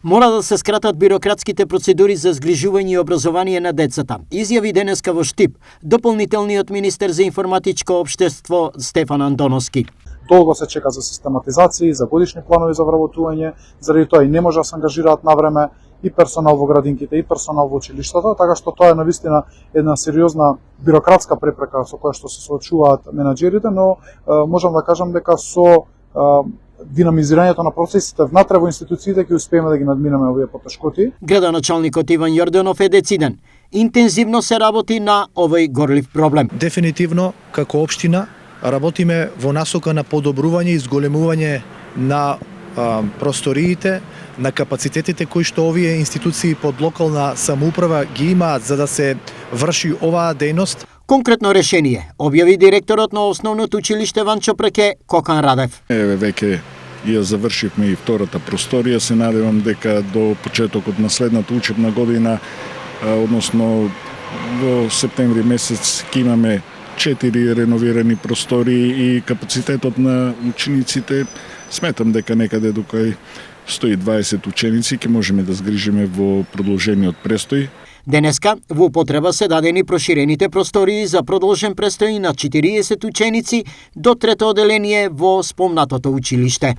Мора да се скратат бирократските процедури за згрижување и образование на децата, изјави денеска во Штип дополнителниот министер за информатичко општество Стефан Андоновски. Долго се чека за систематизација, за годишни планови за вработување, заради тоа и не може да се ангажираат на време и персонал во градинките и персонал во училиштата, така што тоа е навистина една сериозна бирократска препрека со која што се соочуваат менаџерите, но можам да кажам дека со динамизирањето на процесите внатре во институциите ќе успееме да ги надминеме овие потешкоти. Градоначалникот Иван Јорданов е дециден. Интензивно се работи на овој горлив проблем. Дефинитивно, како општина, работиме во насока на подобрување и зголемување на просториите, на капацитетите кои што овие институции под локална самоуправа ги имаат за да се врши оваа дејност. Конкретно решение објави директорот на основното училиште Ванчо Преке Кокан Радев. Еве веќе ја завршивме и втората просторија. Се надевам дека до почетокот на следната учебна година, односно во септември месец, ќе имаме 4 реновирани простории и капацитетот на учениците сметам дека некаде до кај 120 ученици ќе можеме да згрижиме во продолжениот престој. Денеска во употреба се дадени проширените простории за продолжен престој на 40 ученици до трето оделение во спомнатото училиште.